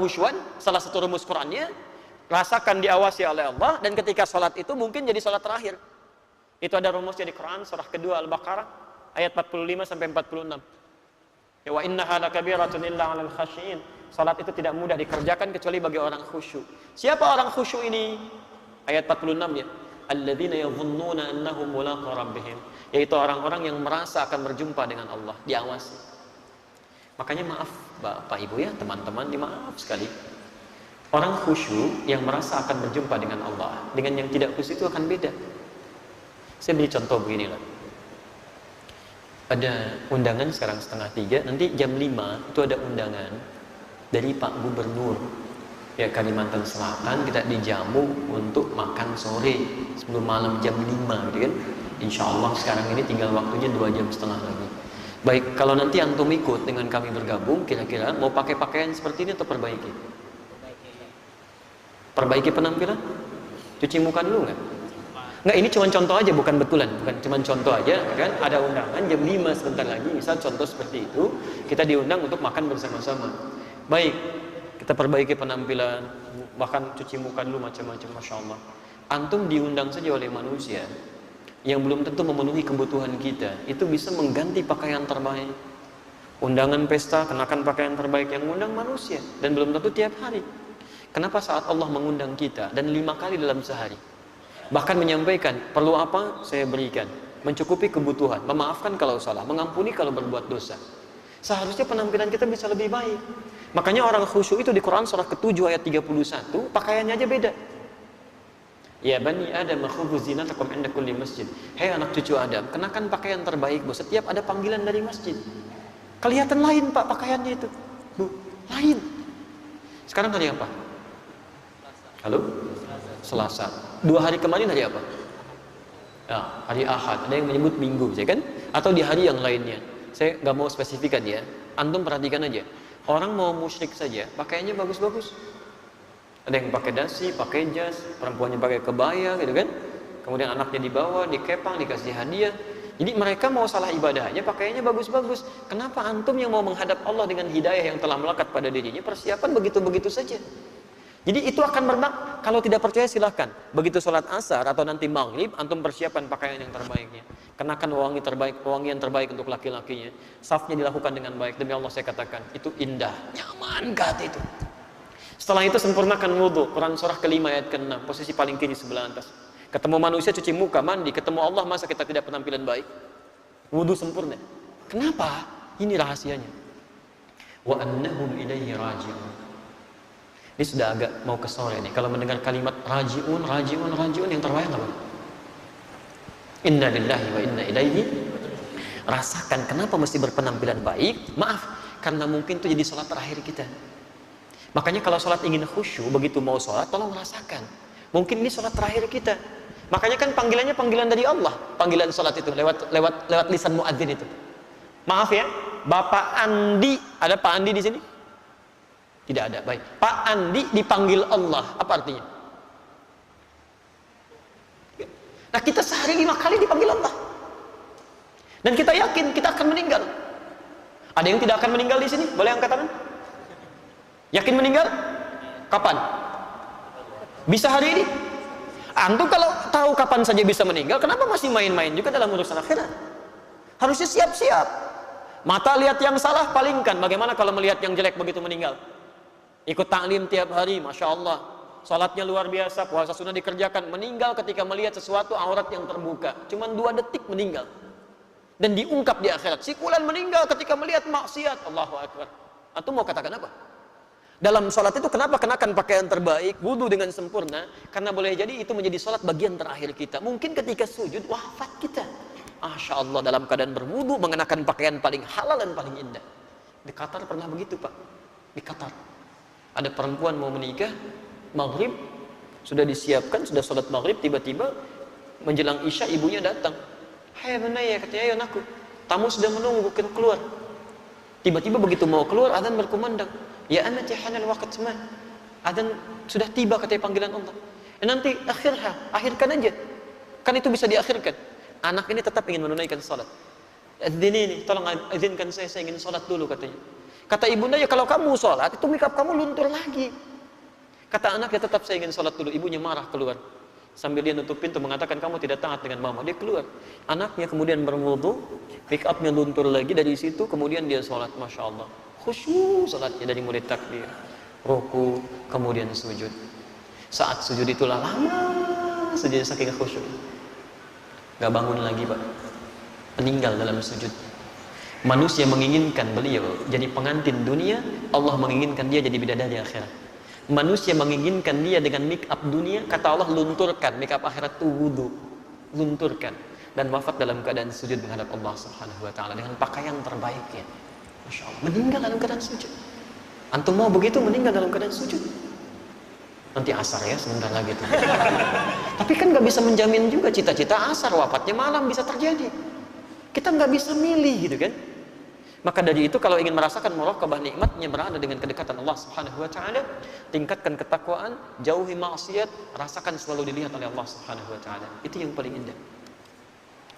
khusyuan, salah satu rumus Qur'annya, rasakan diawasi oleh Allah, dan ketika sholat itu mungkin jadi sholat terakhir. Itu ada rumusnya di Quran, surah kedua Al-Baqarah, ayat 45 sampai 46. Ya, wa innaha lakabiratun illa 'alal khashiyin. Salat itu tidak mudah dikerjakan kecuali bagi orang khusyuk. Siapa orang khusyuk ini? Ayat 46 ya. Alladzina yadhunnuna annahum mulaqa rabbihim. Yaitu orang-orang yang merasa akan berjumpa dengan Allah, diawasi. Makanya maaf Bapak Ibu ya, teman-teman, maaf sekali. Orang khusyuk yang merasa akan berjumpa dengan Allah, dengan yang tidak khusyuk itu akan beda. Saya beri contoh beginilah. Ada undangan sekarang 2:30, nanti jam 5 itu ada undangan dari Pak Gubernur ya Kalimantan Selatan. Kita dijamu untuk makan sore sebelum malam jam 5 gitu kan. Insya Allah sekarang ini tinggal waktunya 2,5 jam lagi. Baik, kalau nanti antum ikut dengan kami bergabung, kira-kira mau pakai pakaian seperti ini atau perbaiki? Perbaiki penampilan? Cuci muka dulu nggak? Nggak, ini cuma contoh aja, bukan betulan, bukan cuma contoh aja kan. Ada undangan jam 5 sebentar lagi, misal contoh seperti itu, kita diundang untuk makan bersama-sama. Baik, kita perbaiki penampilan, bahkan cuci muka dulu macam-macam. Masya Allah, antum diundang saja oleh manusia yang belum tentu memenuhi kebutuhan kita, itu bisa mengganti pakaian terbaik. Undangan pesta, kenakan pakaian terbaik, yang undang manusia, dan belum tentu tiap hari. Kenapa saat Allah mengundang kita, dan 5 kali dalam sehari, bahkan menyampaikan, perlu apa, saya berikan, mencukupi kebutuhan, memaafkan kalau salah, mengampuni kalau berbuat dosa. Seharusnya penampilan kita bisa lebih baik. Makanya orang khusyuk itu di Quran surah ke-7 ayat 31, pakaiannya aja beda. Ya bani Adam khudhu zinatakum 'inda kulli masjid. Hei anak cucu Adam, kenakan pakaian terbaik bu, setiap ada panggilan dari masjid. Kelihatan lain Pak pakaiannya itu. Bu, lain. Sekarang hari apa? Halo? Selasa. 2 hari kemarin hari apa? Ya, hari Ahad. Ada yang menyebut Minggu, ya kan? Atau di hari yang lainnya. Saya nggak mau spesifikan ya. Antum perhatikan aja. Orang mau musyrik saja, pakaiannya bagus-bagus. Ada yang pakai dasi, pakai jas, perempuannya pakai kebaya, gitu kan? Kemudian anaknya dibawa, dikepang, dikasih hadiah. Jadi mereka mau salah ibadahnya, pakaiannya bagus-bagus. Kenapa antum yang mau menghadap Allah dengan hidayah yang telah melekat pada dirinya, persiapan begitu-begitu saja? Jadi itu akan bermak. Kalau tidak percaya silahkan. Begitu sholat asar atau nanti maghrib, antum persiapan pakaian yang terbaiknya. Kenakan wangian terbaik untuk laki-lakinya. Safnya dilakukan dengan baik. Demi Allah saya katakan, itu indah, nyaman hati itu. Setelah itu sempurnakan wudhu. Quran surah ke-5 ayat ke-6, posisi paling kiri sebelah atas. Ketemu manusia cuci muka, mandi. Ketemu Allah masa kita tidak penampilan baik? Wudhu sempurna. Kenapa? Ini rahasianya. Wa annahum ilaihi raji'un. Ini sudah agak mau ke sore nih. Kalau mendengar kalimat raji'un, raji'un, raji'un, yang terbayang apa? Inna lillahi wa inna ilaihi. Rasakan kenapa mesti berpenampilan baik. Maaf, karena mungkin itu jadi sholat terakhir kita. Makanya kalau sholat ingin khusyuk, begitu mau sholat, tolong rasakan. Mungkin ini sholat terakhir kita. Makanya kan panggilannya panggilan dari Allah. Panggilan sholat itu lewat lisan muadzin itu. Maaf ya, Bapak Andi, ada Pak Andi di sini? Tidak ada, baik. Pak Andi dipanggil Allah, apa artinya? Nah kita sehari 5 kali dipanggil Allah. Dan kita yakin kita akan meninggal. Ada yang tidak akan meninggal di sini? Boleh angkat tangan? Yakin meninggal? Kapan? Bisa hari ini? Antum kalau tahu kapan saja bisa meninggal, kenapa masih main-main juga dalam urusan akhirat? Harusnya siap-siap. Mata lihat yang salah, palingkan. Bagaimana kalau melihat yang jelek begitu meninggal? Ikut taklim tiap hari, Masya Allah. Salatnya luar biasa, puasa sunnah dikerjakan. Meninggal ketika melihat sesuatu aurat yang terbuka. Cuman 2 detik meninggal. Dan diungkap di akhirat. Si fulan meninggal ketika melihat maksiat. Allahu Akbar. Antum mau katakan apa? Dalam sholat itu kenapa kenakan pakaian terbaik, wudu dengan sempurna? Karena boleh jadi itu menjadi sholat bagian terakhir kita. Mungkin ketika sujud, wafat kita. Masya Allah, dalam keadaan berwudu, mengenakan pakaian paling halal dan paling indah. Di Qatar pernah begitu Pak. Di Qatar. Ada perempuan mau menikah, maghrib, sudah disiapkan, sudah sholat maghrib, tiba-tiba menjelang isya ibunya datang. Hai benaya, katanya, ayo anakku. Tamu sudah menunggu, kita keluar. Tiba-tiba begitu mau keluar, azan berkumandang. Ya amati hanal waqt man. Adzan sudah tiba katanya panggilan Allah. Nanti akhirkan aja. Kan itu bisa diakhirkan. Anak ini tetap ingin menunaikan salat. Adzin ini, tolong izinkan saya ingin salat dulu katanya. Kata ibunda, ya kalau kamu sholat, itu makeup kamu luntur lagi. Kata anak, ya tetap saya ingin sholat dulu. Ibunya marah keluar. Sambil dia nutup pintu mengatakan, kamu tidak taat dengan mama. Dia keluar. Anaknya kemudian berwudu, make-upnya luntur lagi. Dari situ kemudian dia sholat, Masya Allah. Khusyuk sholatnya dari mulai takbir, ruku, kemudian sujud. Saat sujud itulah lama sujud saking khusyuk. Gak bangun lagi Pak. Meninggal dalam sujud. Manusia menginginkan beliau jadi pengantin dunia, Allah menginginkan dia jadi bidadari akhirat. Manusia menginginkan dia dengan make up dunia, kata Allah lunturkan make up akhirat itu wudu, lunturkan, dan wafat dalam keadaan sujud menghadap Allah Subhanahu wa taala dengan pakaian terbaiknya. Masya Allah, meninggal dalam keadaan sujud. Antum mau begitu meninggal dalam keadaan sujud? Nanti asar ya sebentar lagi tuh. Tapi kan nggak bisa menjamin juga cita-cita asar wafatnya malam bisa terjadi. Kita nggak bisa milih gitu kan. Maka dari itu kalau ingin merasakan muraqabah nikmatnya berada dengan kedekatan Allah Subhanahu wa taala, tingkatkan ketakwaan, jauhi maksiat, rasakan selalu dilihat oleh Allah Subhanahu wa taala. Itu yang paling indah.